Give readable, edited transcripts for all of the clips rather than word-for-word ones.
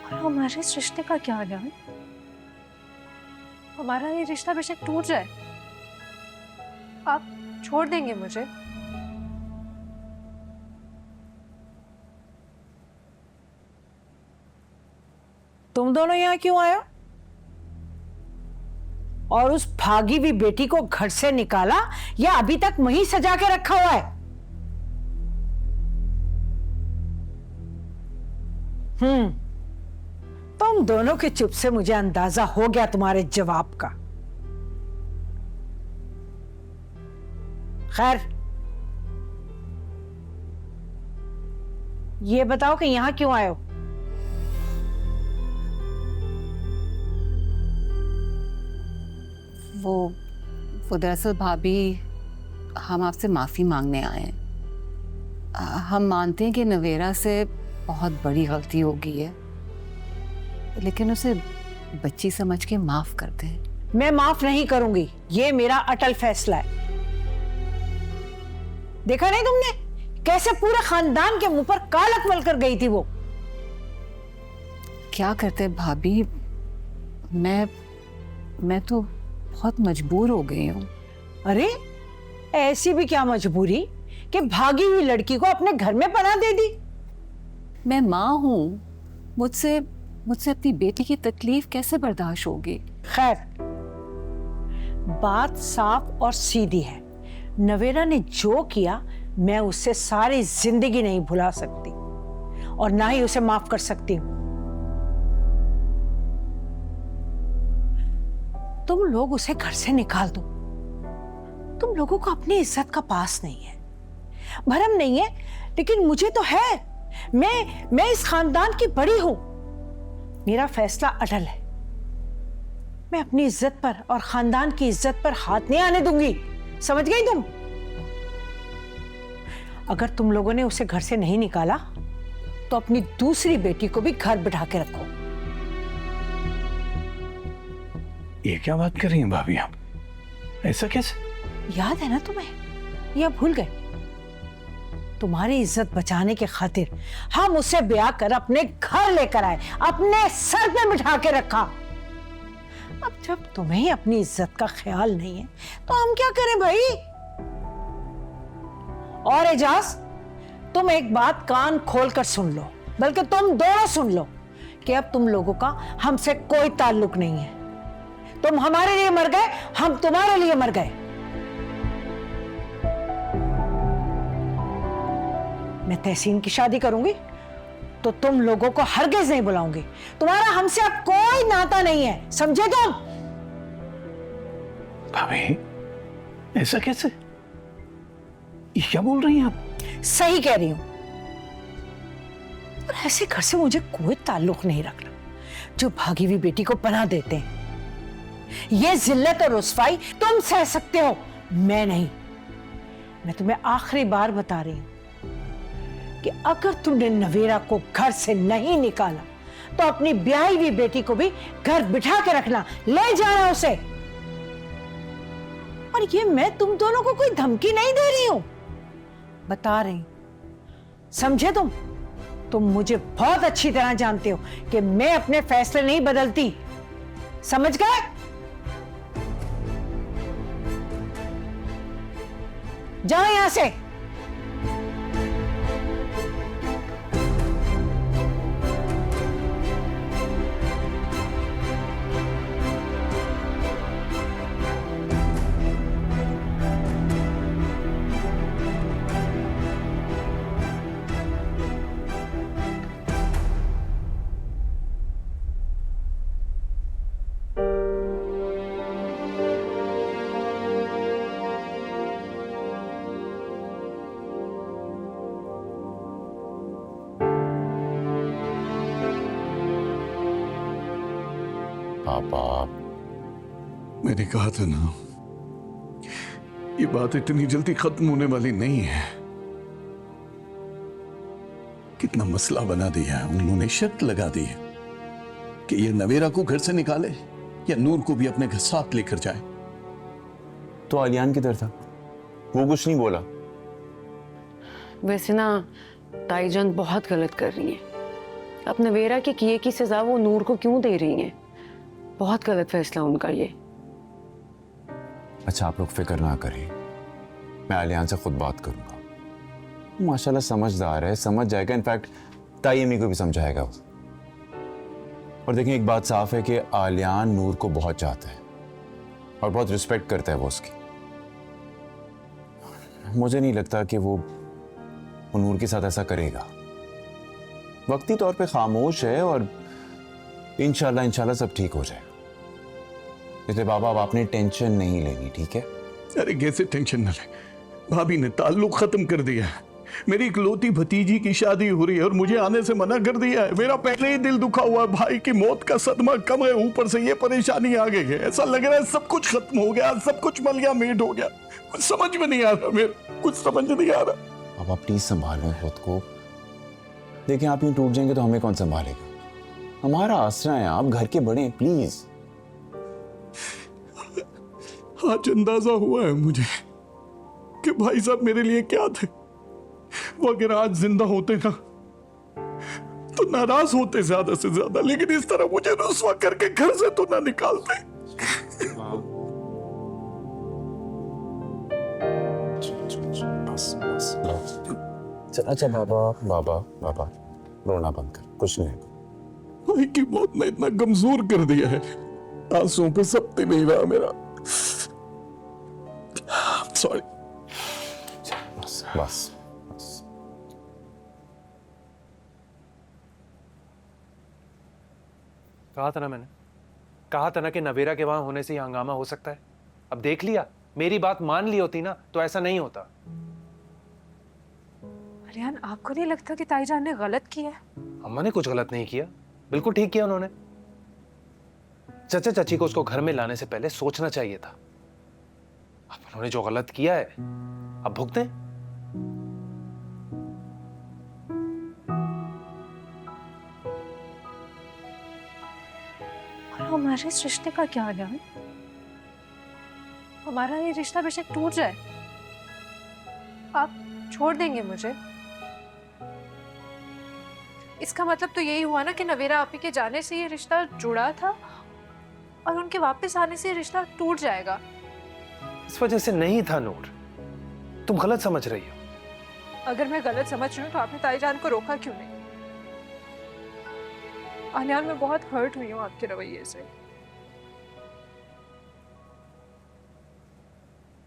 और हमारे इस रिश्ते का क्या है? हमारा ये रिश्ता बेशक टूट जाए, आप छोड़ देंगे मुझे? तुम दोनों यहाँ क्यों आए हो? और उस भागी हुई बेटी को घर से निकाला या अभी तक वहीं सजा के रखा हुआ है? तुम दोनों के चुप से मुझे अंदाजा हो गया तुम्हारे जवाब का। खैर, ये बताओ कि यहां क्यों आए हो? वो दरअसल भाभी, हम आपसे माफी मांगने आए हैं। हम मानते हैं कि नवेरा से बहुत बड़ी गलती हो गई है, लेकिन उसे बच्ची समझ के माफ कर दें। मैं माफ नहीं करूंगी, ये मेरा अटल फैसला है। देखा नहीं तुमने कैसे पूरे खानदान के मुंह पर कालक मल कर गई थी वो? क्या करते भाभी, मैं तो बहुत मजबूर हो गई हूँ। अरे ऐसी भी क्या मजबूरी कि भागी हुई लड़की को अपने घर में पनाह दे दी? मैं माँ हूँ, मुझसे अपनी बेटी की तकलीफ कैसे बर्दाश्त होगी? खैर, बात साफ और सीधी है। नवेरा ने जो किया मैं उससे सारी जिंदगी नहीं भुला सकती और ना ही उसे माफ कर सकती हूँ। तुम लोग उसे घर से निकाल दो। तुम लोगों को अपनी इज्जत का पास नहीं है, भरम नहीं है, लेकिन मुझे तो है। मैं इस खानदान की बड़ी हूं। मेरा फैसला अटल है। मैं अपनी इज्जत पर और खानदान की इज्जत पर हाथ नहीं आने दूंगी। समझ गई तुम? अगर तुम लोगों ने उसे घर से नहीं निकाला तो अपनी दूसरी बेटी को भी घर बिठा के रखो। ये क्या बात कर रही हैं भाभी आप? ऐसा कैसे? याद है ना तुम्हें, या भूल गए? तुम्हारी इज्जत बचाने के खातिर हम उसे ब्याह कर अपने घर लेकर आए, अपने सर पे बिठा के रखा। अब जब तुम्हें ही अपनी इज्जत का ख्याल नहीं है तो हम क्या करें भाई? और एजाज, तुम एक बात कान खोल कर सुन लो, बल्कि तुम दोनों सुन लो कि अब तुम लोगों का हमसे कोई ताल्लुक नहीं है। तुम हमारे लिए मर गए, हम तुम्हारे लिए मर गए। मैं तहसीन की शादी करूंगी तो तुम लोगों को हरगिज नहीं बुलाऊंगी। तुम्हारा हमसे अब कोई नाता नहीं है, समझे तुम? भाभी ऐसा कैसे? ये क्या बोल रही हैं आप? सही कह रही हूं। और ऐसे घर से मुझे कोई ताल्लुक नहीं रखना जो भागी हुई बेटी को पनाह देते हैं। ये जिल्लत और रुस्वाई तुम सह सकते हो, मैं नहीं। मैं तुम्हें आखिरी बार बता रही हूं कि अगर तुमने नवेरा को घर से नहीं निकाला तो अपनी ब्याही हुई बेटी को भी घर बिठा के रखना, ले जाना उसे। और ये मैं तुम दोनों को कोई धमकी नहीं दे रही हूं, बता रही हूं। समझे तुम? तुम मुझे बहुत अच्छी तरह जानते हो कि मैं अपने फैसले नहीं बदलती। समझ गए? जाओ यहां से। पापा, मैंने कहा था ना, ये बात इतनी जल्दी खत्म होने वाली नहीं है। कितना मसला बना दिया है उन्होंने, शर्त लगा दी है कि ये नवेरा को घर से निकाले या नूर को भी अपने घर साथ लेकर जाए। तो आलियान किधर था? वो कुछ नहीं बोला। वैसे ना ताईजान बहुत गलत कर रही है। अब नवेरा के किए की सजा वो नूर को क्यों दे रही हैं? बहुत गलत फैसला उनका ये। अच्छा आप लोग फिक्र ना करें, मैं आलियान से खुद बात करूंगा। माशाल्लाह समझदार है, समझ जाएगा। इनफैक्ट ताई अम्मी को भी समझाएगा वो। और देखें एक बात साफ है कि आलियान नूर को बहुत चाहता है और बहुत रिस्पेक्ट करता है वो उसकी। मुझे नहीं लगता कि वो नूर के साथ ऐसा करेगा। वक्ती तौर पे खामोश है और इंशाल्लाह सब ठीक हो जाएगा। इसलिए बाबा अब आपने टेंशन नहीं लेनी, ठीक है? अरे कैसे टेंशन न ले, भाभी ने ताल्लुक खत्म कर दिया है। मेरी इकलौती भतीजी की शादी हो रही है और मुझे आने से मना कर दिया है। मेरा पहले ही दिल दुखा हुआ है, भाई की मौत का सदमा कम है, ऊपर से ये परेशानी आ गई है। ऐसा लग रहा है सब कुछ खत्म हो गया, सब कुछ मलिया मेट हो गया। कुछ समझ में नहीं आ रहा, मेरे कुछ समझ नहीं आ रहा। बाबा प्लीज संभालें खुद को। देखिए आप यूं टूट जाएंगे तो हमें कौन संभालेगा? हमारा आसरा है, आप घर के बड़े हैं, प्लीज। आज अंदाजा हुआ है मुझे कि भाई साहब मेरे लिए क्या थे। वो अगर आज जिंदा होते ना तो नाराज होते ज्यादा से ज्यादा, लेकिन इस तरह मुझे रुस्वा करके घर से तो ना निकालते। बस अच्छा बाबा रोना बंद कर, कुछ नहीं होगा। भाई की मौत ने इतना कमजोर कर दिया है, आंसुओं पे सबते नहीं रहा मेरा। सॉरी। बस कहा था ना मैंने, कहा था ना कि नवेरा के वहां होने से ही हंगामा हो सकता है। अब देख लिया, मेरी बात मान ली होती ना तो ऐसा नहीं होता। आलियान, आपको नहीं लगता कि ताईजान ने गलत किया है? अम्मा ने कुछ गलत नहीं किया, बिल्कुल ठीक किया उन्होंने। चाचा चाची को उसको घर में लाने से पहले सोचना चाहिए था। अब उन्होंने जो गलत किया है अब भुगतें। और हमारे इस रिश्ते का क्या आलियान? हमारा ये रिश्ता बेशक टूट जाए, आप छोड़ देंगे मुझे? इसका मतलब तो यही हुआ ना कि नवेरा आपी के जाने से ये रिश्ता जुड़ा था और उनके वापस आने से ये रिश्ता टूट जाएगा। इस वजह से नहीं था नूर, तुम गलत समझ रही हो। अगर मैं गलत समझ रही हूँ तो आपने ताईजान को रोका क्यों नहीं? आलियान, मैं बहुत हर्ट हुई हूँ आपके रवैये से।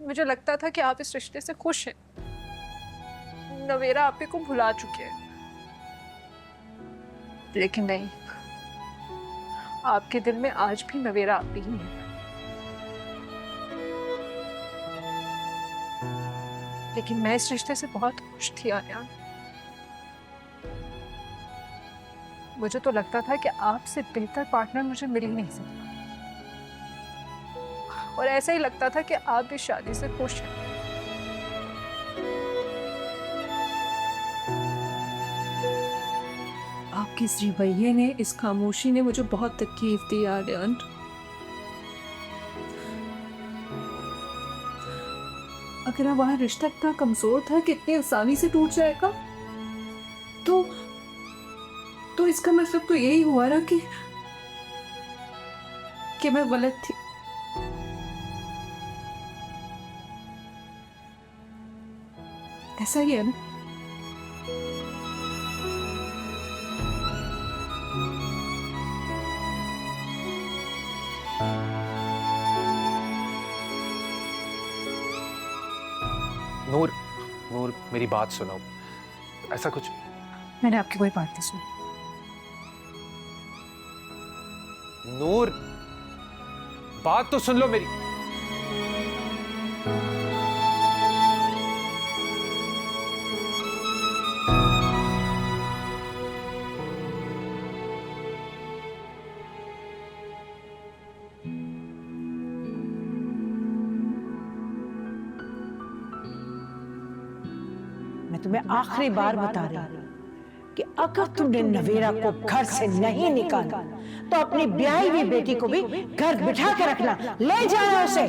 मुझे लगता था कि आप इस रिश्ते से खुश हैं, नवेरा आपी को भुला चुके हैं, लेकिन नहीं, आपके दिल में आज भी नवेरा आपी ही है। लेकिन मैं इस रिश्ते से बहुत खुश थी आलियान। मुझे तो लगता था कि आपसे बेहतर पार्टनर मुझे मिल ही नहीं सकता, और ऐसा ही लगता था कि आप इस शादी से खुश हैं। आपके इस रवैये ने, इस खामोशी ने मुझे बहुत तकलीफ दी आलियान। अगर हमारा रिश्ता इतना कमजोर था कि इतनी आसानी से टूट जाएगा, तो इसका मतलब तो यही हुआ ना कि मैं गलत थी। ऐसा ही है ना? नूर, नूर मेरी बात सुनो, ऐसा कुछ। मैंने आपकी कोई बात नहीं सुनी। नूर बात तो सुन लो मेरी। मैं तुम्हें आखिरी बार बता रही हूँ कि अगर तुमने नवेरा को घर से नहीं निकाला तो अपनी ब्याही हुई बेटी को भी घर बिठा के रखना, ले जाना उसे।